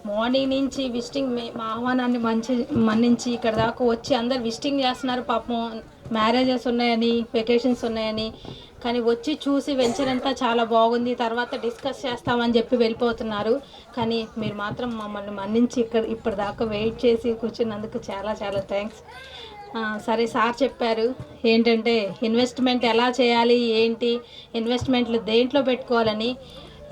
Morning నుంచి visiting మా ఆహ్వానాన్ని మన్నించి ఇక్కడ దాకా వచ్చి అందరు విజిటింగ్ చేస్తున్నారు. పాపం మ్యారేజెస్ ఉన్నాయని, వెకేషన్స్ ఉన్నాయని, కానీ వచ్చి చూసి వెంచర్ అంతా చాలా బాగుంది, తర్వాత డిస్కస్ చేస్తామని చెప్పి వెళ్ళిపోతున్నారు. కానీ మీరు మాత్రం మమ్మల్ని మన్నించి ఇప్పటిదాకా వెయిట్ చేసి కూర్చున్నందుకు చాలా చాలా థ్యాంక్స్. సరే, సార్ చెప్పారు ఏంటంటే ఇన్వెస్ట్మెంట్ ఎలా చేయాలి, ఏంటి ఇన్వెస్ట్మెంట్లు దేంట్లో పెట్టుకోవాలని.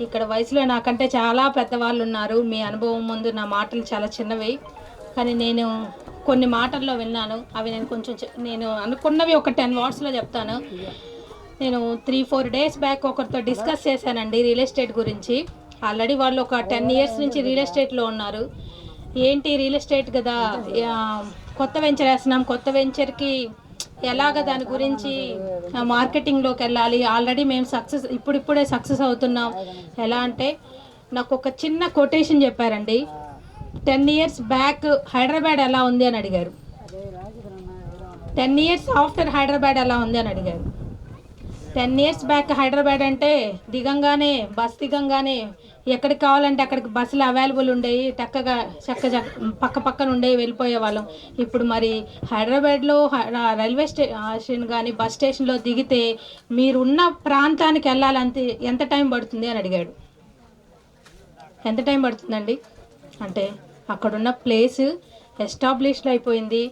ఇక్కడ వయసులో నాకంటే చాలా పెద్దవాళ్ళు ఉన్నారు. మీ అనుభవం ముందు నా మాటలు చాలా చిన్నవి, కానీ నేను కొన్ని మాటల్లో విన్నాను. అవి నేను అనుకున్నవి ఒక 10 wordsలో చెప్తాను. నేను 3-4 days బ్యాక్ ఒకరితో డిస్కస్ చేశానండి రియల్ ఎస్టేట్ గురించి. ఆల్రెడీ వాళ్ళు ఒక 10 years నుంచి రియల్ ఎస్టేట్లో ఉన్నారు. ఏంటి రియల్ ఎస్టేట్ కదా, కొత్త వెంచర్ వేస్తున్నాం, కొత్త వెంచర్కి ఎలాగ దాని గురించి మార్కెటింగ్లోకి వెళ్ళాలి, ఆల్రెడీ మేము ఇప్పుడిప్పుడే సక్సెస్ అవుతున్నాం. ఎలా అంటే నాకు ఒక చిన్న కొటేషన్ చెప్పారండి. 10 years బ్యాక్ హైదరాబాద్ ఎలా ఉంది అని అడిగారు. 10 years ఆఫ్టర్ హైదరాబాద్ ఎలా ఉంది అని అడిగారు. 10 years బ్యాక్ హైదరాబాద్ అంటే బస్ దిగంగానే ఎక్కడికి కావాలంటే అక్కడికి బస్సులు అవైలబుల్ ఉండేవి, చక్కగా పక్కన ఉండేవి, వెళ్ళిపోయే వాళ్ళం. ఇప్పుడు మరి హైదరాబాద్లో రైల్వే స్టేషన్ కానీ బస్ స్టేషన్లో దిగితే మీరున్న ప్రాంతానికి వెళ్ళాలంటే ఎంత టైం పడుతుంది అని అడిగాడు. ఎంత టైం పడుతుందండి అంటే అక్కడున్న ప్లేస్ ఎస్టాబ్లిష్డ్ అయిపోయింది.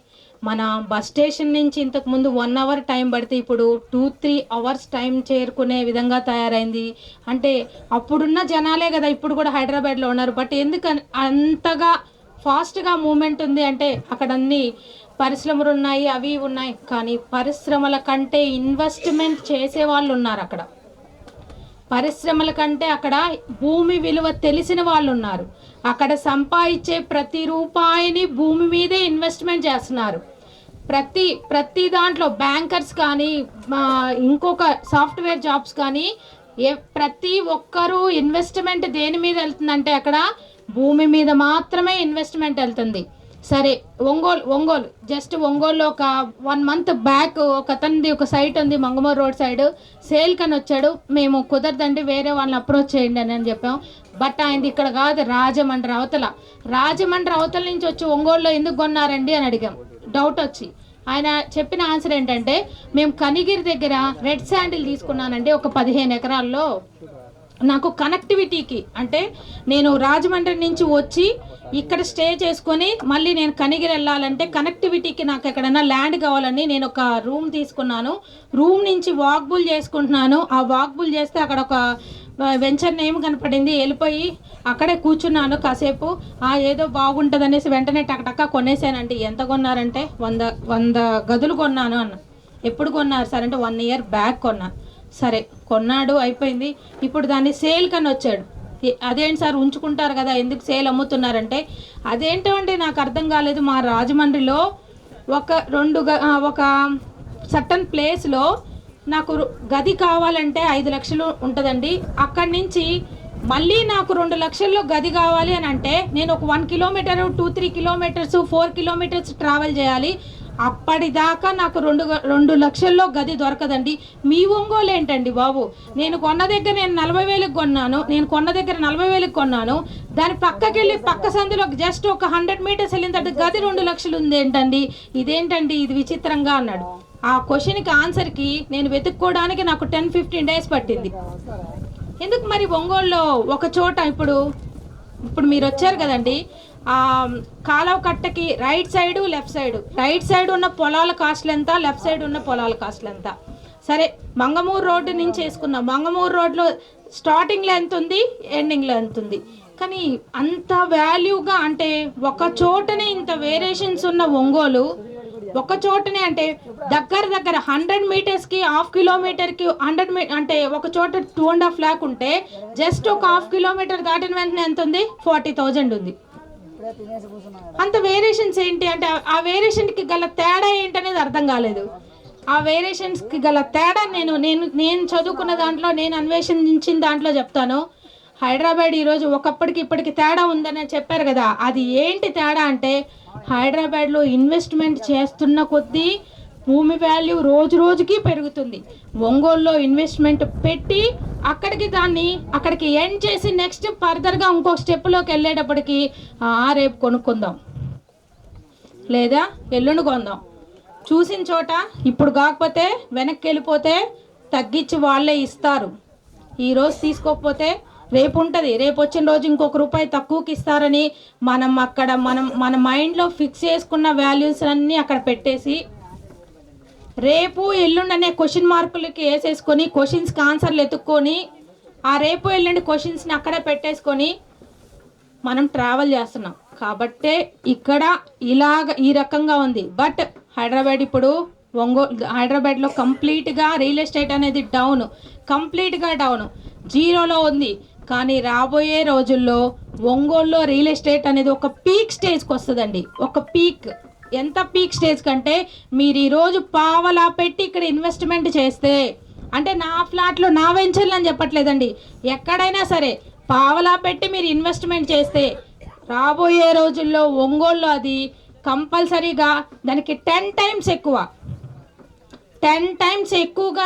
మన బస్ స్టేషన్ నుంచి ఇంతకుముందు 1 hour టైం పడితే ఇప్పుడు 2-3 hours టైం చేరుకునే విధంగా తయారైంది. అంటే అప్పుడున్న జనాలే కదా ఇప్పుడు కూడా హైదరాబాద్లో ఉన్నారు. బట్ ఎందుకు అంతగా ఫాస్ట్గా మూమెంట్ ఉంది అంటే అక్కడ అన్ని పరిశ్రమలు ఉన్నాయి, అవి ఉన్నాయి. కానీ పరిశ్రమల కంటే ఇన్వెస్ట్మెంట్ చేసే వాళ్ళు ఉన్నారు అక్కడ. పరిశ్రమల కంటే అక్కడ భూమి విలువ తెలిసిన వాళ్ళు ఉన్నారు. అక్కడ సంపాదించే ప్రతి రూపాయిని భూమి మీదే ఇన్వెస్ట్మెంట్ చేస్తున్నారు. ప్రతి దాంట్లో బ్యాంకర్స్ కానీ ఇంకొక సాఫ్ట్వేర్ జాబ్స్ కానీ ప్రతి ఒక్కరూ ఇన్వెస్ట్మెంట్ దేని మీద వెళ్తుందంటే అక్కడ భూమి మీద మాత్రమే ఇన్వెస్ట్మెంట్ వెళ్తుంది. సరే, ఒంగోలు జస్ట్ ఒంగోలులో ఒక 1 month బ్యాక్ ఒక అతనిది ఒక సైట్ ఉంది మంగమూరు రోడ్ సైడ్, సేల్ కని వచ్చాడు. మేము కుదరదండి, వేరే వాళ్ళని అప్రోచ్ చేయండి అని చెప్పాం. బట్ ఆయనది ఇక్కడ కాదు, రాజమండ్రి అవతల నుంచి వచ్చి ఒంగోలులో ఎందుకు కొన్నారండి అని అడిగాం. డౌట్ వచ్చి ఆయన చెప్పిన ఆన్సర్ ఏంటంటే మేము కనిగిరి దగ్గర రెడ్ శాండిల్ తీసుకున్నానండి ఒక 15 ఎకరాల్లో. నాకు కనెక్టివిటీకి అంటే నేను రాజమండ్రి నుంచి వచ్చి ఇక్కడ స్టే చేసుకొని మళ్ళీ నేను కనిగిరి వెళ్ళాలంటే కనెక్టివిటీకి నాకు ఎక్కడైనా ల్యాండ్ కావాలని నేను ఒక రూమ్ తీసుకున్నాను. రూమ్ నుంచి వాక్బుల్ చేసుకుంటున్నాను. ఆ వాక్బుల్ చేస్తే అక్కడ ఒక వెంచర్ నేమ్ కనపడింది. వెళ్ళిపోయి అక్కడే కూర్చున్నాను కాసేపు. ఏదో బాగుంటుంది అనేసి వెంటనే టక్టక్క కొనేసానండి. ఎంత కొన్నారంటే 100 గదులు కొన్నాను అన్న. ఎప్పుడు కొన్నారు సార్ అంటే 1 year బ్యాక్ కొన్నా. సరే, కొన్నాడు, అయిపోయింది. ఇప్పుడు దాన్ని సేల్ కని వచ్చాడు. అదేంటి సార్ ఉంచుకుంటారు కదా, ఎందుకు సేల్ అమ్ముతున్నారంటే అదేంటో అండి నాకు అర్థం కాలేదు. మా రాజమండ్రిలో ఒక సర్టన్ ప్లేస్లో నాకు గది కావాలంటే 5 లక్షలు ఉంటుందండి. అక్కడి నుంచి మళ్ళీ నాకు 2 లక్షల్లో గది కావాలి అని అంటే నేను ఒక 1 kilometer 2-3 kilometers 4 kilometers ట్రావెల్ చేయాలి. అప్పటిదాకా నాకు 2 లక్షల్లో గది దొరకదండి. మీ ఒంగోలు ఏంటండి బాబు, నేను కొన్న దగ్గర 40,000కి కొన్నాను. దాని పక్కకెళ్ళి పక్క సందులో జస్ట్ ఒక 100 meters వెళ్ళిన తర్వాత గది 2 లక్షలు ఉంది ఏంటండి, ఇదేంటండి, ఇది విచిత్రంగా అన్నాడు. ఆ క్వశ్చన్కి ఆన్సర్కి నేను వెతుక్కోవడానికి నాకు 10-15 days పట్టింది. ఎందుకు మరి ఒంగోలులో ఒక చోట ఇప్పుడు మీరు వచ్చారు కదండి, కాలువ కట్టకి రైట్ సైడ్ ఉన్న పొలాల కాస్ట్లు ఎంత, లెఫ్ట్ సైడ్ ఉన్న పొలాల కాస్ట్లు ఎంత. సరే, మంగమూరు రోడ్డు నుంచి వేసుకున్నాం. మంగమూరు రోడ్లో స్టార్టింగ్లో ఎంత ఉంది, ఎండింగ్లో ఎంత ఉంది. కానీ అంత వాల్యూగా అంటే ఒక చోటనే ఇంత వేరియేషన్స్ ఉన్న ఒంగోలు, ఒక చోటనే అంటే దగ్గర 100 metersకి 1/2 kilometerకి 100 అంటే ఒక చోట 2.5 lakh ఉంటే జస్ట్ ఒక 1/2 kilometer దాటిన వెంటనే ఎంత ఉంది, 40,000 ఉంది. అంత వేరియేషన్స్ ఏంటి అంటే ఆ వేరియేషన్కి గల తేడా ఏంటనేది అర్థం కాలేదు. ఆ వేరియేషన్స్కి గల తేడా నేను చదువుకున్న దాంట్లో, నేను అన్వేషించిన దాంట్లో చెప్తాను. హైదరాబాద్ ఈరోజు ఒకప్పటికి ఇప్పటికి తేడా ఉందని చెప్పారు కదా, అది ఏంటి తేడా అంటే హైదరాబాద్లో ఇన్వెస్ట్మెంట్ చేస్తున్న కొద్దీ భూమి వాల్యూ రోజు రోజుకి పెరుగుతుంది. ఒంగోలులో ఇన్వెస్ట్మెంట్ పెట్టి అక్కడికి ఎండ్ చేసి నెక్స్ట్ ఫర్దర్గా ఇంకో స్టెప్లోకి వెళ్ళేటప్పటికి రేపు కొనుక్కుందాం లేదా ఎల్లుండి కొందాం, చూసిన చోట ఇప్పుడు కాకపోతే వెనక్కి వెళ్ళిపోతే తగ్గించి వాళ్ళే ఇస్తారు. ఈరోజు తీసుకోకపోతే రేపు ఉంటుంది, రేపు వచ్చిన రోజు ఇంకొక రూపాయి తక్కువకి ఇస్తారని మన మైండ్లో ఫిక్స్ చేసుకున్న వాల్యూస్ అన్నీ అక్కడ పెట్టేసి రేపు ఎల్లుండి అనే క్వశ్చన్ మార్కులకి వేసేసుకొని క్వశ్చన్స్కి ఆన్సర్లు ఎత్తుక్కొని ఆ రేపు ఎల్లుండి క్వశ్చన్స్ని అక్కడే పెట్టేసుకొని మనం ట్రావెల్ చేస్తున్నాం. కాబట్టే ఇక్కడ ఈ రకంగా ఉంది. బట్ హైదరాబాద్లో కంప్లీట్గా రియల్ ఎస్టేట్ అనేది కంప్లీట్గా డౌన్, జీరోలో ఉంది. కానీ రాబోయే రోజుల్లో ఒంగోలులో రియల్ ఎస్టేట్ అనేది ఒక పీక్ స్టేజ్కి వస్తుందండి. ఒక పీక్, ఎంత పీక్ స్టేజ్ కంటే మీరు ఈరోజు పావలా పెట్టి ఇక్కడ ఇన్వెస్ట్మెంట్ చేస్తే, అంటే నా ఫ్లాట్లో నా వెంచర్లు అని చెప్పట్లేదండి, ఎక్కడైనా సరే పావలా పెట్టి మీరు ఇన్వెస్ట్మెంట్ చేస్తే రాబోయే రోజుల్లో ఒంగోలులో అది కంపల్సరీగా దానికి 10 టైమ్స్ ఎక్కువగా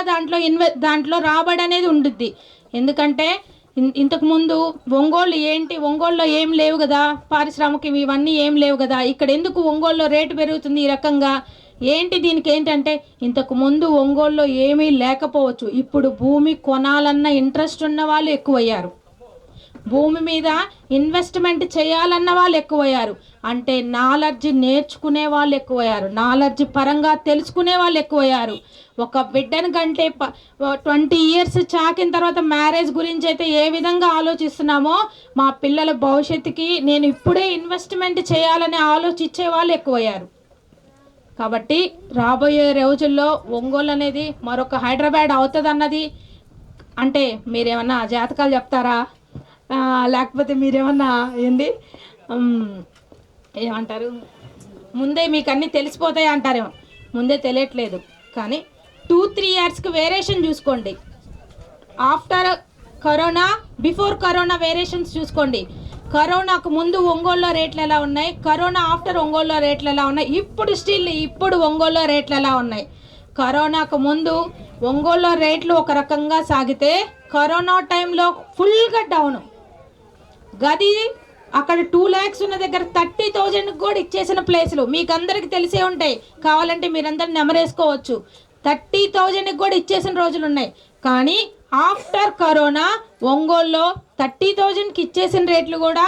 దాంట్లో రాబడి అనేది ఉంటుంది. ఎందుకంటే ఇంతకుముందు ఒంగోలులో ఏం లేవు కదా, పారిశ్రామిక ఇవన్నీ ఏం లేవు కదా, ఇక్కడ ఎందుకు ఒంగోలులో రేటు పెరుగుతుంది ఈ రకంగా దీనికి ఏంటంటే ఇంతకుముందు ఒంగోలులో ఏమీ లేకపోవచ్చు, ఇప్పుడు భూమి కొనాలన్న ఇంట్రెస్ట్ ఉన్న వాళ్ళు ఎక్కువయ్యారు, భూమి మీద ఇన్వెస్ట్మెంట్ చేయాలన్న వాళ్ళు ఎక్కువయ్యారు, అంటే నాలెడ్జ్ నేర్చుకునే వాళ్ళు ఎక్కువయ్యారు, నాలెడ్జ్ పరంగా తెలుసుకునే వాళ్ళు ఎక్కువయ్యారు. ఒక బిడ్డను కంటే 20 years చాకిన తర్వాత మ్యారేజ్ గురించి అయితే ఏ విధంగా ఆలోచిస్తున్నామో మా పిల్లల భవిష్యత్తుకి నేను ఇప్పుడే ఇన్వెస్ట్మెంట్ చేయాలని ఆలోచించే వాళ్ళు ఎక్కువయ్యారు. కాబట్టి రాబోయే రోజుల్లో ఒంగోలు అనేది మరొక హైదరాబాద్ అవుతుంది అన్నది, అంటే మీరేమన్నా జాతకాలు చెప్తారా, లేకపోతే మీరేమన్నా ఏమంటారు ముందే మీకు అన్నీ తెలిసిపోతాయి అంటారేమో, ముందే తెలియట్లేదు. కానీ 2-3 yearsకి వేరియేషన్ చూసుకోండి. After corona, before corona variations చూసుకోండి. కరోనాకు ముందు ఒంగోలులో రేట్లు ఎలా ఉన్నాయి, కరోనా ఆఫ్టర్ ఒంగోలులో రేట్లు ఎలా ఉన్నాయి, ఇప్పుడు ఒంగోలులో రేట్లు ఎలా ఉన్నాయి. కరోనాకు ముందు ఒంగోలులో రేట్లు ఒక రకంగా సాగితే కరోనా టైంలో ఫుల్గా డౌన్, గది అక్కడ 2 lakhs ఉన్న దగ్గర 30,000 కూడా ఇచ్చేసిన ప్లేసులు మీకు అందరికి తెలిసే ఉంటాయి, కావాలంటే మీరందరూ నెమరేసుకోవచ్చు. 30,000 కూడా ఇచ్చేసిన రోజులు ఉన్నాయి. కానీ ఆఫ్టర్ కరోనా ఒంగోలులో 30,000కి ఇచ్చేసిన రేట్లు కూడా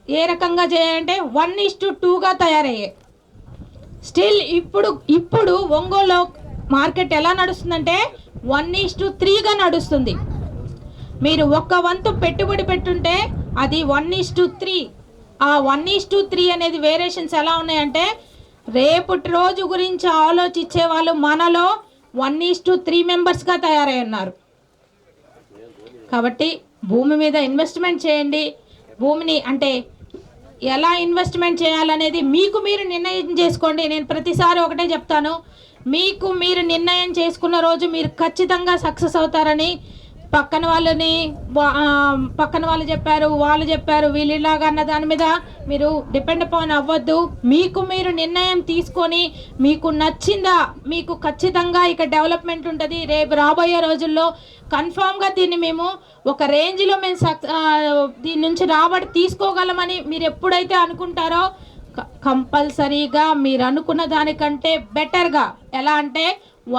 ఏ రకంగా చేయాలంటే 1:2గా తయారయ్యాయి. స్టిల్ ఇప్పుడు ఒంగోలులో మార్కెట్ ఎలా నడుస్తుందంటే 1:3గా నడుస్తుంది. మీరు ఒక్క వంతు పెట్టుబడి పెట్టుంటే అది 1:3. ఆ 1:3 అనేది వేరియేషన్స్ ఎలా ఉన్నాయంటే రేపటి రోజు గురించి ఆలోచించే వాళ్ళు మనలో 1:3 మెంబర్స్గా తయారై ఉన్నారు. కాబట్టి భూమి మీద ఇన్వెస్ట్మెంట్ చేయండి. భూమిని అంటే ఎలా ఇన్వెస్ట్మెంట్ చేయాలనేది మీకు మీరు నిర్ణయం చేసుకోండి. నేను ప్రతిసారి ఒకటే చెప్తాను, మీకు మీరు నిర్ణయం చేసుకున్న రోజు మీరు ఖచ్చితంగా సక్సెస్ అవుతారని. పక్కన వాళ్ళు చెప్పారు, వాళ్ళు చెప్పారు, వీళ్ళలాగా అన్న దాని మీద మీరు డిపెండ్ అపాన్ అవ్వద్దు. మీకు మీరు నిర్ణయం తీసుకొని మీకు నచ్చిందా, మీకు ఖచ్చితంగా ఇక డెవలప్మెంట్ ఉంటుంది, రేపు రాబోయే రోజుల్లో కన్ఫామ్గా దీన్ని మేము ఒక రేంజ్లో మేము దీని నుంచి రాబడి తీసుకోగలమని మీరు ఎప్పుడైతే అనుకుంటారో కంపల్సరీగా మీరు అనుకున్న దానికంటే బెటర్గా, ఎలా అంటే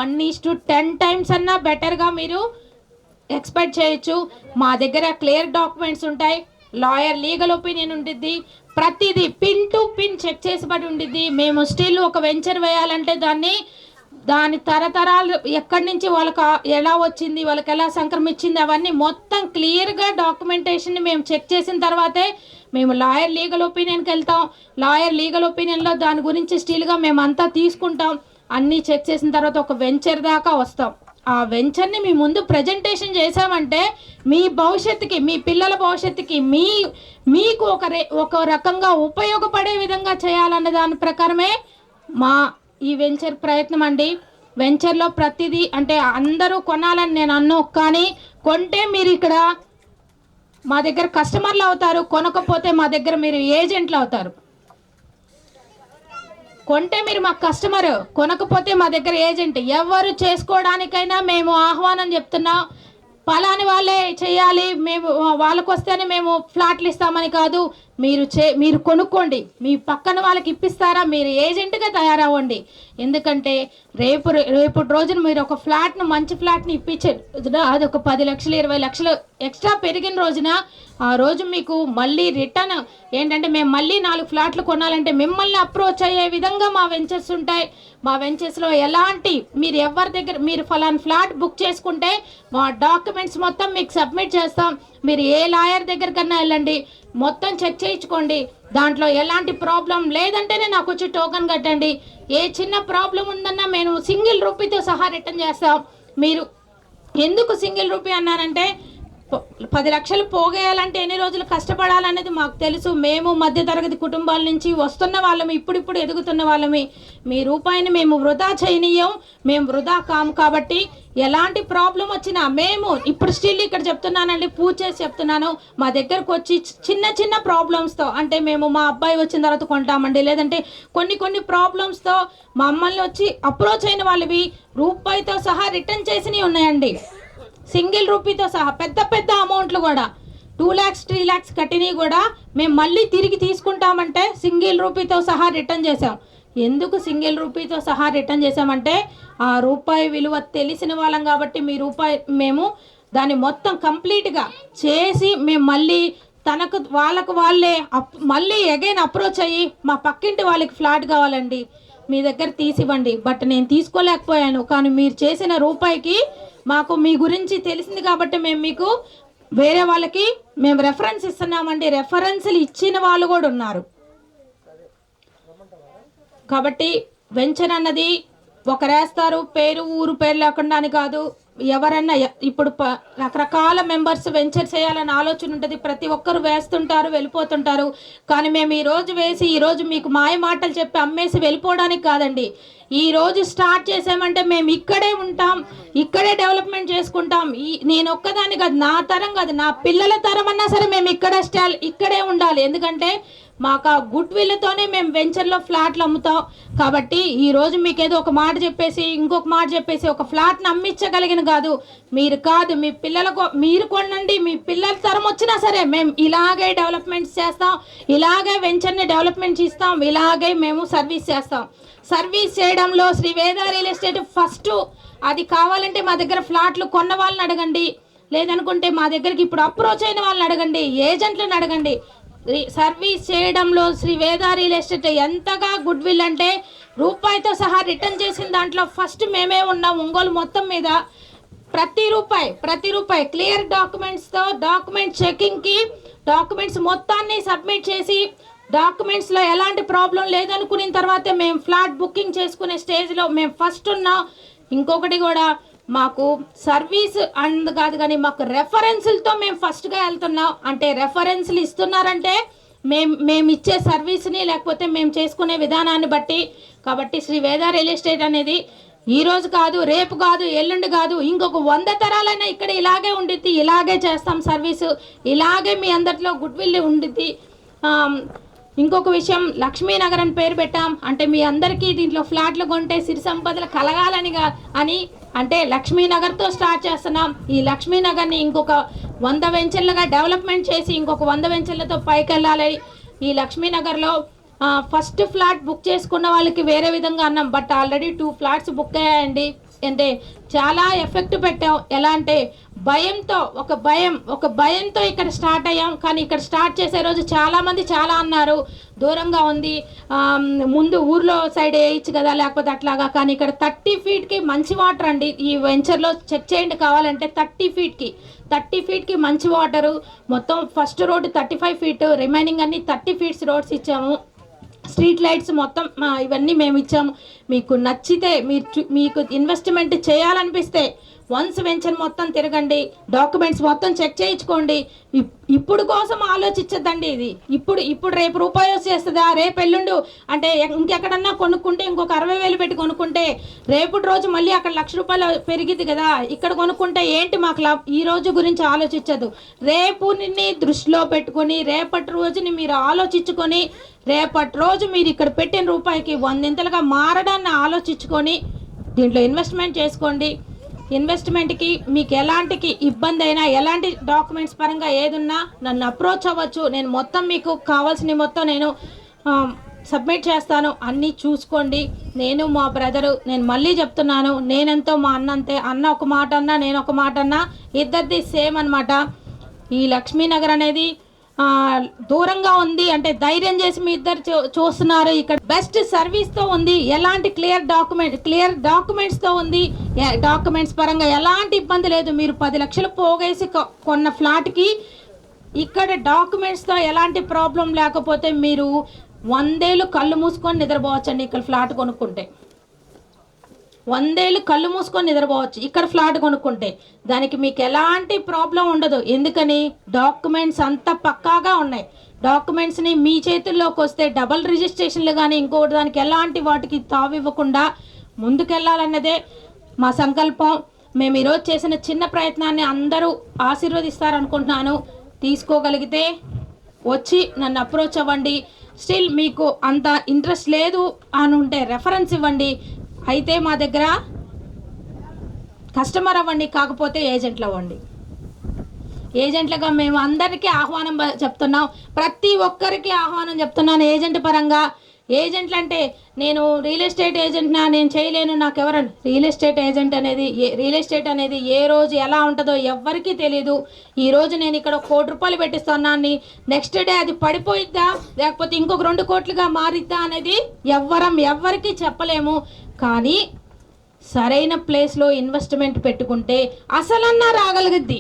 1:10 times అన్నా బెటర్గా మీరు ఎక్స్పెక్ట్ చేయొచ్చు. మా దగ్గర క్లియర్ డాక్యుమెంట్స్ ఉంటాయి, లాయర్ లీగల్ ఒపీనియన్ ఉంటుంది, ప్రతిదీ పిన్ టు పిన్ చెక్ చేసిబడి ఉంటుంది. మేము స్టిల్ ఒక వెంచర్ వేయాలంటే దాని తరతరాలు ఎక్కడి నుంచి వాళ్ళకి ఎలా వచ్చింది, వాళ్ళకి ఎలా సంక్రమించింది, అవన్నీ మొత్తం క్లియర్గా డాక్యుమెంటేషన్ని మేము చెక్ చేసిన తర్వాతే మేము లాయర్ లీగల్ ఒపీనియన్కి వెళ్తాం. లాయర్ లీగల్ ఒపీనియన్లో దాని గురించి స్టిల్గా మేమంతా తీసుకుంటాం. అన్నీ చెక్ చేసిన తర్వాత ఒక వెంచర్ దాకా వస్తాం. ఆ వెంచర్ని మీ ముందు ప్రజెంటేషన్ చేసామంటే మీ భవిష్యత్తుకి, మీ పిల్లల భవిష్యత్తుకి, మీకు ఒక రకంగా ఉపయోగపడే విధంగా చేయాలన్న దాని ప్రకారమే మా ఈ వెంచర్ ప్రయత్నం అండి. వెంచర్లో ప్రతిదీ అంటే అందరూ కొనాలని నేను అన్ను, కానీ కొంటే మీరు ఇక్కడ మా దగ్గర కస్టమర్లు అవుతారు, కొనకపోతే మా దగ్గర మీరు ఏజెంట్లు అవుతారు. కొంటే మీరు మాకు కస్టమర్, కొనకపోతే మా దగ్గర ఏజెంట్. ఎవరు చేసుకోవడానికైనా మేము ఆహ్వానం చెప్తున్నాం. పలాని వాళ్ళే చేయాలి, మేము వాళ్ళకు వస్తేనే మేము ఫ్లాట్లు ఇస్తామని కాదు. మీరు కొనుక్కోండి, మీ పక్కన వాళ్ళకి ఇప్పిస్తారా, మీరు ఏజెంట్గా తయారవ్వండి. ఎందుకంటే రేపు రోజున మీరు ఒక ఫ్లాట్ను, మంచి ఫ్లాట్ని ఇప్పించే అది ఒక 10 లక్షలు 20 లక్షలు ఎక్స్ట్రా పెరిగిన రోజున ఆ రోజు మీకు మళ్ళీ రిటర్న్ ఏంటంటే మేము మళ్ళీ 4 ఫ్లాట్లు కొనాలంటే మిమ్మల్ని అప్రోచ్ అయ్యే విధంగా మా వెంచర్స్ ఉంటాయి. మా వెంచర్స్లో ఎలాంటి మీరు ఎవరి దగ్గర మీరు ఫలానా ఫ్లాట్ బుక్ చేసుకుంటే మా డాక్యుమెంట్స్ మొత్తం మీకు సబ్మిట్ చేస్తాం. మీరు ఏ లాయర్ దగ్గరకన్నా వెళ్ళండి, మొత్తం చెక్ చేయించుకోండి. దాంట్లో ఎలాంటి ప్రాబ్లం లేదంటేనే నాకు వచ్చి టోకన్ కట్టండి. ఏ చిన్న ప్రాబ్లం ఉందన్నా మేము సింగిల్ రూపీతో సహా రిటర్న్ చేస్తాం. మీరు ఎందుకు సింగిల్ రూపీ అన్నారంటే 10 లక్షలు పోగేయాలంటే ఎన్ని రోజులు కష్టపడాలనేది మాకు తెలుసు. మేము మధ్యతరగతి కుటుంబాల నుంచి వస్తున్న వాళ్ళమి, ఇప్పుడిప్పుడు ఎదుగుతున్న వాళ్ళమి. మీ రూపాయిని మేము వృధా చేయనీయం, మేము వృధా కాము. కాబట్టి ఎలాంటి ప్రాబ్లం వచ్చినా మేము ఇప్పుడు స్టిల్ ఇక్కడ చెప్తున్నానండి, పూజ చేసి చెప్తున్నాను. మా దగ్గరకు వచ్చి చిన్న చిన్న ప్రాబ్లమ్స్తో అంటే మేము మా అబ్బాయి వచ్చిన తర్వాత కొంటామండి, లేదంటే కొన్ని ప్రాబ్లమ్స్తో మమ్మల్ని వచ్చి అప్రోచ్ అయిన వాళ్ళవి రూపాయితో సహా రిటర్న్ చేసినవి ఉన్నాయండి. సింగిల్ రూపీతో సహా పెద్ద అమౌంట్లు కూడా 2 lakhs 3 lakhs కట్టినవి కూడా మేము మళ్ళీ తిరిగి తీసుకుంటామంటే సింగిల్ రూపీతో సహా రిటర్న్ చేసాం. ఎందుకు సింగిల్ రూపీతో సహా రిటర్న్ చేసామంటే ఆ రూపాయి విలువ తెలిసిన వాళ్ళం కాబట్టి మేము దాన్ని మొత్తం కంప్లీట్గా చేసి మేము మళ్ళీ వాళ్ళకు వాళ్ళే మళ్ళీ అగైన్ అప్రోచ్ అయ్యి మా పక్కింటి వాళ్ళకి ఫ్లాట్ కావాలండి, మీ దగ్గర తీసివ్వండి. బట్ నేను తీసుకోలేకపోయాను. కానీ మీరు చేసిన రూపాయికి మాకు మీ గురించి తెలిసింది కాబట్టి మేము మీకు వేరే వాళ్ళకి మేము రెఫరెన్స్ ఇస్తున్నామండి. రెఫరెన్స్లు ఇచ్చిన వాళ్ళు కూడా ఉన్నారు. కాబట్టి వెంచర్ అన్నది ఒకరేస్తారు, ఊరు పేరు లేకుండా అని కాదు. ఎవరన్నా ఇప్పుడు రకరకాల మెంబర్స్ వెంచర్ చేయాలని ఆలోచన ఉంటుంది. ప్రతి ఒక్కరు వేస్తుంటారు, వెళ్ళిపోతుంటారు. కానీ మేము ఈరోజు వేసి ఈరోజు మీకు మాయ మాటలు చెప్పి అమ్మేసి వెళ్ళిపోవడానికి కాదండి. ఈరోజు స్టార్ట్ చేసామంటే మేము ఇక్కడే ఉంటాం, ఇక్కడే డెవలప్మెంట్ చేసుకుంటాం. నేను ఒక్కదాన్ని కాదు, నా తరం కాదు, నా పిల్లల తరం అన్నా సరే మేము ఇక్కడే ఉండాలి. ఎందుకంటే మాకు ఆ గుడ్ విల్తోనే మేము వెంచర్లో ఫ్లాట్లు అమ్ముతాం. కాబట్టి ఈరోజు మీకు ఏదో ఒక మాట చెప్పేసి ఇంకొక మాట చెప్పేసి ఒక ఫ్లాట్ని అమ్మించగలిగిన కాదు. మీ పిల్లలకు మీరు కొనండి, మీ పిల్లల తరం వచ్చినా సరే మేము ఇలాగే డెవలప్మెంట్స్ చేస్తాం, ఇలాగే వెంచర్ని డెవలప్మెంట్ ఇస్తాం, ఇలాగే మేము సర్వీస్ చేస్తాం. సర్వీస్ చేయడంలో శ్రీ వేద రియల్ ఎస్టేట్ ఫస్ట్. అది కావాలంటే మా దగ్గర ఫ్లాట్లు కొన్న వాళ్ళని అడగండి, లేదనుకుంటే మా దగ్గరికి ఇప్పుడు అప్రోచ్ అయిన వాళ్ళని అడగండి, ఏజెంట్లను అడగండి. సర్వీస్ చేయడంలో శ్రీ వేద రియల్ ఎస్టేట్ ఎంతగా గుడ్ విల్ అంటే రూపాయితో సహా రిటర్న్ చేసిన దాంట్లో ఫస్ట్ మేమే ఉన్నాం. ఒంగోలు మొత్తం మీద ప్రతి రూపాయి క్లియర్ డాక్యుమెంట్స్తో డాక్యుమెంట్ చెకింగ్కి డాక్యుమెంట్స్ మొత్తాన్ని సబ్మిట్ చేసి డాక్యుమెంట్స్లో ఎలాంటి ప్రాబ్లం లేదనుకున్న తర్వాతే మేము ఫ్లాట్ బుకింగ్ చేసుకునే స్టేజ్లో మేము ఫస్ట్ ఉన్నాం. ఇంకొకటి కూడా మాకు సర్వీస్ అండ్ కాదు కానీ మాకు రెఫరెన్స్లతో మేము ఫస్ట్గా వెళ్తున్నాం. అంటే రెఫరెన్స్లు ఇస్తున్నారంటే మేము ఇచ్చే సర్వీస్ని లేకపోతే మేము చేసుకునే విధానాన్ని బట్టి. కాబట్టి శ్రీ వేద రియల్ ఎస్టేట్ అనేది ఈరోజు కాదు, రేపు కాదు, ఎల్లుండి కాదు, ఇంకొక 100 తరాలైనా ఇక్కడ ఇలాగే ఉండిద్ది, ఇలాగే చేస్తాం సర్వీసు, ఇలాగే మీ అందరిలో గుడ్ విల్ ఉండిద్ది. ఇంకొక విషయం, లక్ష్మీనగర్ అని పేరు పెట్టాం. అంటే మీ అందరికీ దీంట్లో ఫ్లాట్లు కొంటే సిరి సంపదలు కలగాలని అని అంటే లక్ష్మీనగర్తో స్టార్ట్ చేస్తున్నాం. ఈ లక్ష్మీనగర్ని ఇంకొక 100 వెంచర్లుగా డెవలప్మెంట్ చేసి ఇంకొక 100 వెంచర్లతో పైకి వెళ్ళాలి. ఈ లక్ష్మీనగర్లో ఫస్ట్ ఫ్లాట్ బుక్ చేసుకున్న వాళ్ళకి వేరే విధంగా అన్నాం. బట్ ఆల్రెడీ 2 ఫ్లాట్స్ బుక్ అయ్యాయండి. అంటే చాలా ఎఫెక్ట్ పెట్టాం. ఎలా అంటే ఒక భయంతో ఇక్కడ స్టార్ట్ అయ్యాం. కానీ ఇక్కడ స్టార్ట్ చేసే రోజు చాలామంది చాలా అన్నారు దూరంగా ఉంది, ముందు ఊర్లో సైడ్ వేయచ్చు కదా లేకపోతే అట్లాగా. కానీ ఇక్కడ 30 ఫీట్కి మంచి వాటర్ అండి. ఈ వెంచర్లో చెక్ చేయండి కావాలంటే 30 ఫీట్కి మంచి వాటరు. మొత్తం ఫస్ట్ రోడ్ 35 ఫీట్, రిమైనింగ్ అన్ని 30 ఫీట్స్ రోడ్స్ ఇచ్చాము. స్ట్రీట్ లైట్స్ మొత్తం ఇవన్నీ మేము ఇచ్చాము. మీకు నచ్చితే మీకు ఇన్వెస్ట్మెంట్ చేయాలనిపిస్తే వన్స్ వెంచర్ మొత్తం తిరగండి, డాక్యుమెంట్స్ మొత్తం చెక్ చేయించుకోండి. ఇప్పుడు కోసం ఆలోచించద్దండి. ఇది ఇప్పుడు రేపు రూపాయి వచ్చేస్తుందా, రేపు ఎల్లుండు అంటే ఇంకెక్కడన్నా కొనుక్కుంటే ఇంకొక 60,000 పెట్టి కొనుక్కుంటే రేపటి రోజు మళ్ళీ అక్కడ ₹1,00,000 పెరిగిద్ది కదా. ఇక్కడ కొనుక్కుంటే ఏంటి మాకు ఈ రోజు గురించి ఆలోచించదు. రేపుని దృష్టిలో పెట్టుకొని రేపటి రోజుని మీరు ఆలోచించుకొని రేపటి రోజు మీరు ఇక్కడ పెట్టిన రూపాయికి 100 మారడాన్ని ఆలోచించుకొని దీంట్లో ఇన్వెస్ట్మెంట్ చేసుకోండి. ఇన్వెస్ట్మెంట్కి మీకు ఎలాంటి ఇబ్బంది అయినా, ఎలాంటి డాక్యుమెంట్స్ పరంగా ఏదున్నా నన్ను అప్రోచ్ అవ్వచ్చు. నేను మొత్తం మీకు కావాల్సిన మొత్తం నేను సబ్మిట్ చేస్తాను. అన్నీ చూసుకోండి. నేను మా బ్రదరు, నేను మళ్ళీ చెప్తున్నాను, నేనెంతో మా అన్న అంతే. అన్న ఒక మాట అన్నా, నేను ఒక మాట అన్నా, ఇద్దరిది సేమ్ అనమాట. ఈ లక్ష్మీనగర్ అనేది దూరంగా ఉంది అంటే ధైర్యం చేసి మీ ఇద్దరు చూస్తున్నారు. ఇక్కడ బెస్ట్ సర్వీస్తో ఉంది, ఎలాంటి క్లియర్ డాక్యుమెంట్స్తో ఉంది. డాక్యుమెంట్స్ పరంగా ఎలాంటి ఇబ్బంది లేదు. మీరు 10 లక్షలు పోగేసి కొన్న ఫ్లాట్కి ఇక్కడ డాక్యుమెంట్స్తో ఎలాంటి ప్రాబ్లం లేకపోతే మీరు 100 ఏళ్ళు కళ్ళు మూసుకొని నిద్రపోవచ్చండి. ఇక్కడ ఫ్లాట్ కొనుక్కుంటే 100 ఏళ్ళు కళ్ళు మూసుకొని నిద్రపోవచ్చు ఇక్కడ ఫ్లాట్ కొనుక్కుంటే. దానికి మీకు ఎలాంటి ప్రాబ్లం ఉండదు. ఎందుకని డాక్యుమెంట్స్ అంతా పక్కాగా ఉన్నాయి. డాక్యుమెంట్స్ని మీ చేతుల్లోకి వస్తే డబల్ రిజిస్ట్రేషన్లు కానీ ఇంకోటి దానికి ఎలాంటి వాటికి తావివ్వకుండా ముందుకెళ్ళాలన్నదే మా సంకల్పం. మేము ఈరోజు చేసిన చిన్న ప్రయత్నాన్ని అందరూ ఆశీర్వదిస్తారనుకుంటున్నాను. తీసుకోగలిగితే వచ్చి నన్ను అప్రోచ్ అవ్వండి. స్టిల్ మీకు అంత ఇంట్రెస్ట్ లేదు అని ఉంటే రెఫరెన్స్ ఇవ్వండి. అయితే మా దగ్గర కస్టమర్ అవ్వండి, కాకపోతే ఏజెంట్లు అవ్వండి. ఏజెంట్లుగా మేము అందరికీ ఆహ్వానం చెప్తున్నాం. ప్రతి ఒక్కరికి ఆహ్వానం చెప్తున్నాను ఏజెంట్ పరంగా. ఏజెంట్లు అంటే నేను రియల్ ఎస్టేట్ ఏజెంట్నా, నేను చేయలేను, నాకు ఎవరండి. రియల్ ఎస్టేట్ అనేది ఏ రోజు ఎలా ఉంటుందో ఎవ్వరికీ తెలియదు. ఈరోజు నేను ఇక్కడ ₹1,00,00,000 పెట్టిస్తున్నాను, నెక్స్ట్ డే అది పడిపోయిద్దా లేకపోతే ఇంకొక 2 కోట్లుగా మారిద్దా అనేది ఎవ్వరికీ చెప్పలేము. కానీ సరైన ప్లేస్లో ఇన్వెస్ట్మెంట్ పెట్టుకుంటే అసలన్నా రాగలిగిద్ది.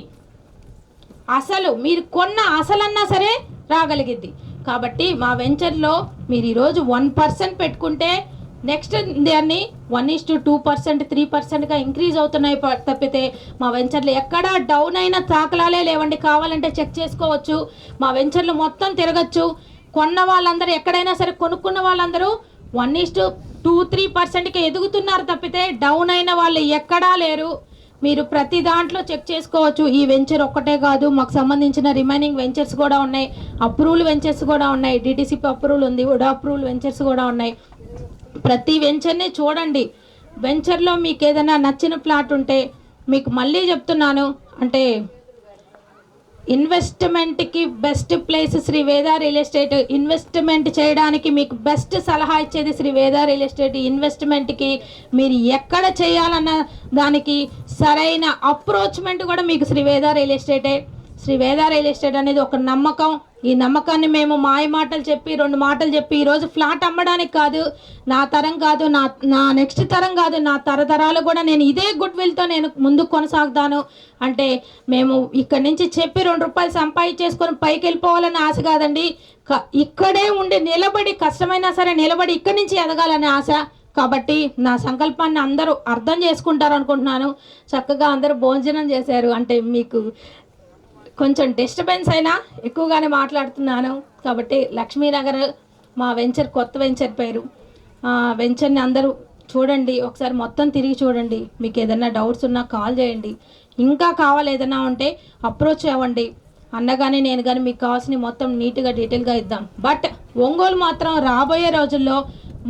అసలు మీరు కొన్న అసలన్నా సరే రాగలిగిద్ది. కాబట్టి మా వెంచర్లో మీరు ఈరోజు 1% పెట్టుకుంటే నెక్స్ట్ దాన్ని 1:2%, 3%గా ఇంక్రీజ్ అవుతున్నాయి తప్పితే మా వెంచర్లు ఎక్కడా డౌన్ అయిన తాకలాలే లేవండి. కావాలంటే చెక్ చేసుకోవచ్చు. మా వెంచర్లు మొత్తం తిరగచ్చు. కొన్న వాళ్ళందరూ ఎక్కడైనా సరే కొనుక్కున్న వాళ్ళందరూ 1:2-3%కి ఎదుగుతున్నారు తప్పితే డౌన్ అయిన వాళ్ళు ఎక్కడా లేరు. మీరు ప్రతి దాంట్లో చెక్ చేసుకోవచ్చు. ఈ వెంచర్ ఒక్కటే కాదు, మాకు సంబంధించిన రిమైనింగ్ వెంచర్స్ కూడా ఉన్నాయి, అప్రూవల్ వెంచర్స్ కూడా ఉన్నాయి, డిటిసిపి అప్రూవల్ ఉంది, ఉడా అప్రూవల్ వెంచర్స్ కూడా ఉన్నాయి. ప్రతి వెంచర్ని చూడండి. వెంచర్లో మీకు ఏదైనా నచ్చిన ప్లాట్ ఉంటే మీకు మళ్ళీ చెప్తున్నాను అంటే ఇన్వెస్ట్మెంట్కి బెస్ట్ ప్లేస్ శ్రీ వేద రియల్ ఎస్టేట్. ఇన్వెస్ట్మెంట్ చేయడానికి మీకు బెస్ట్ సలహా ఇచ్చేది శ్రీ వేద రియల్ ఎస్టేట్. ఇన్వెస్ట్మెంట్కి మీరు ఎక్కడ చేయాలన్న దానికి సరైన అప్రోచ్మెంట్ కూడా మీకు శ్రీ వేద రియల్ ఎస్టేటే. శ్రీ వేద రియల్ ఎస్టేట్ అనేది ఒక నమ్మకం. ఈ నమ్మకాన్ని మేము మాయ మాటలు చెప్పి 2 మాటలు చెప్పి ఈరోజు ఫ్లాట్ అమ్మడానికి కాదు, నా తరం కాదు, నా నెక్స్ట్ తరం కాదు, నా తరతరాలు కూడా నేను ఇదే గుడ్ విల్తో నేను ముందుకు కొనసాగుతాను. అంటే మేము ఇక్కడి నుంచి చెప్పి ₹2 సంపాదించేసుకొని పైకి వెళ్ళిపోవాలని ఆశ కాదండి. ఇక్కడే ఉండి నిలబడి కష్టమైనా సరే నిలబడి ఇక్కడి నుంచి ఎదగాలనే ఆశ. కాబట్టి నా సంకల్పాన్ని అందరూ అర్థం చేసుకుంటారు అనుకుంటున్నాను. చక్కగా అందరూ భోజనం చేశారు. అంటే మీకు కొంచెం డిస్టర్బెన్స్ అయినా ఎక్కువగానే మాట్లాడుతున్నాను. కాబట్టి లక్ష్మీనగర్ మా వెంచర్, కొత్త వెంచర్ పేరు. వెంచర్ని అందరూ చూడండి, ఒకసారి మొత్తం తిరిగి చూడండి. మీకు ఏదైనా డౌట్స్ ఉన్నా కాల్ చేయండి. ఇంకా కావాలి ఏదైనా ఉంటే అప్రోచ్ అవ్వండి. అన్న కానీ నేను కానీ మీకు కావాల్సిన మొత్తం నీట్గా డీటెయిల్గా ఇద్దాం. బట్ ఒంగోలు మాత్రం రాబోయే రోజుల్లో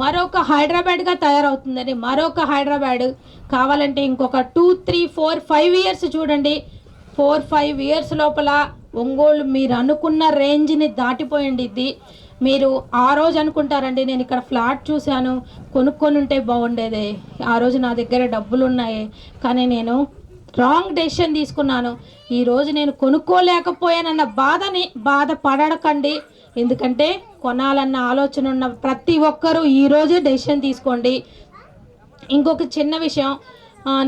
మరొక హైదరాబాద్గా తయారవుతుందని, మరొక హైదరాబాద్ కావాలంటే ఇంకొక 2, 3, 4, 5 ఇయర్స్ చూడండి. 4-5 ఇయర్స్ లోపల ఒంగోలు మీరు అనుకున్న రేంజ్ని దాటిపోయింది. మీరు ఆ రోజు అనుకుంటారండి నేను ఇక్కడ ఫ్లాట్ చూశాను, కొనుక్కొని ఉంటే బాగుండేదే, ఆ రోజు నా దగ్గర డబ్బులు ఉన్నాయి కానీ నేను రాంగ్ డెసిషన్ తీసుకున్నాను, ఈరోజు నేను కొనుక్కోలేకపోయానన్న బాధపడకండి. ఎందుకంటే కొనాలన్న ఆలోచన ఉన్న ప్రతి ఒక్కరూ ఈరోజే డెసిషన్ తీసుకోండి. ఇంకొక చిన్న విషయం,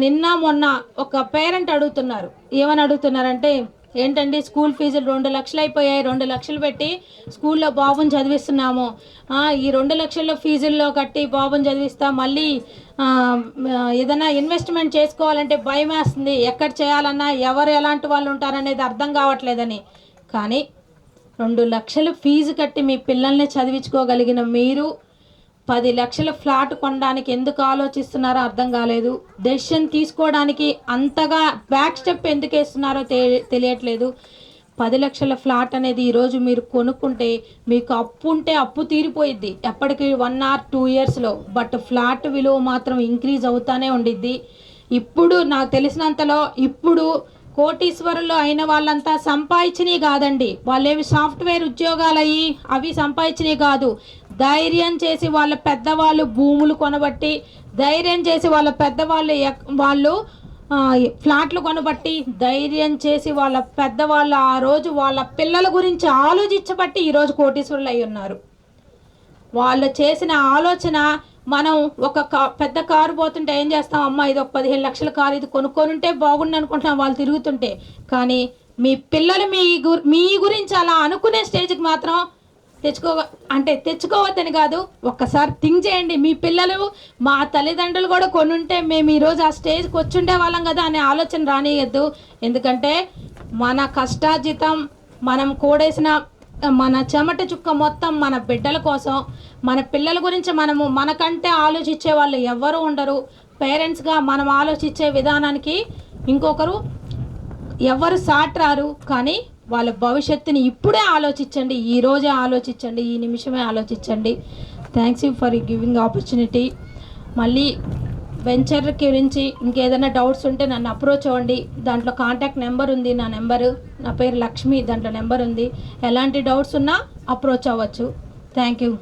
నిన్న మొన్న ఒక పేరెంట్ అడుగుతున్నారు. ఏమని అడుగుతున్నారంటే ఏంటండి స్కూల్ ఫీజులు 2 లక్షలు అయిపోయాయి, 2 లక్షలు పెట్టి స్కూల్లో బాబుని చదివిస్తున్నాము, ఈ 2 లక్షల ఫీజుల్లో కట్టి బాబుని చదివిస్తా, మళ్ళీ ఏదైనా ఇన్వెస్ట్మెంట్ చేసుకోవాలంటే భయం వేస్తుంది, ఎక్కడ చేయాలన్నా ఎవరు ఎలాంటి వాళ్ళు ఉంటారనేది అర్థం కావట్లేదని. కానీ 2 లక్షలు ఫీజు కట్టి మీ పిల్లల్ని చదివించుకోగలిగిన మీరు 10 లక్షల ఫ్లాట్ కొనడానికి ఎందుకు ఆలోచిస్తున్నారో అర్థం కాలేదు. డెసిషన్ తీసుకోవడానికి అంతగా బ్యాక్ స్టెప్ ఎందుకు వేస్తున్నారో తెలియట్లేదు. 10 లక్షల ఫ్లాట్ అనేది ఈరోజు మీరు కొనుక్కుంటే మీకు అప్పు ఉంటే అప్పు తీరిపోయిద్ది ఎప్పటికీ 1 or 2 ఇయర్స్లో. బట్ ఫ్లాట్ విలువ మాత్రం ఇంక్రీజ్ అవుతానే ఉండిద్ది. ఇప్పుడు నాకు తెలిసినంతలో ఇప్పుడు కోటీశ్వరులు అయిన వాళ్ళంతా సంపాదించినవి కాదండి, వాళ్ళేమి సాఫ్ట్వేర్ ఉద్యోగాలు అయ్యి అవి సంపాదించినవి కాదు. ధైర్యం చేసి వాళ్ళ పెద్దవాళ్ళు భూములు కొనబట్టి, ధైర్యం చేసి వాళ్ళ పెద్దవాళ్ళు వాళ్ళు ఫ్లాట్లు కొనబట్టి, ధైర్యం చేసి వాళ్ళ పెద్దవాళ్ళు ఆ రోజు వాళ్ళ పిల్లల గురించి ఆలోచించబట్టి ఈరోజు కోటీశ్వరులు అయి ఉన్నారు. వాళ్ళు చేసిన ఆలోచన, మనం ఒక పెద్ద కారు పోతుంటే ఏం చేస్తాం, అమ్మ ఇది ఒక 15 లక్షల కారు, ఇది కొనుక్కొనుంటే బాగుండు అనుకుంటున్నాం వాళ్ళు తిరుగుతుంటే. కానీ మీ పిల్లలు మీ గురించి అలా అనుకునే స్టేజ్కి మాత్రం తెచ్చుకోవద్దని కాదు, ఒక్కసారి థింక్ చేయండి. మీ పిల్లలు మా తల్లిదండ్రులు కూడా కొనుంటే మేము ఈరోజు ఆ స్టేజ్కి వచ్చుండే వాళ్ళం కదా అనే ఆలోచన రానియద్దు. ఎందుకంటే మన కష్టార్జితం, మనం కూడేసిన మన చెమట చుక్క మొత్తం మన బిడ్డల కోసం, మన పిల్లల గురించి మనకంటే ఆలోచించే వాళ్ళు ఎవరు ఉండరు. పేరెంట్స్గా మనం ఆలోచించే విధానానికి ఇంకొకరు ఎవరు సాటి రారు. కానీ వాళ్ళ భవిష్యత్తుని ఇప్పుడే ఆలోచించండి, ఈరోజే ఆలోచించండి, ఈ నిమిషమే ఆలోచించండి. Thanks you for giving opportunity. మళ్ళీ వెంచర్ గురించి ఇంకేదైనా డౌట్స్ ఉంటే నన్ను అప్రోచ్ అవ్వండి. దాంట్లో కాంటాక్ట్ నెంబర్ ఉంది, నా పేరు లక్ష్మి, దాంట్లో నెంబర్ ఉంది. ఎలాంటి డౌట్స్ ఉన్నా అప్రోచ్ అవ్వచ్చు. Thank you.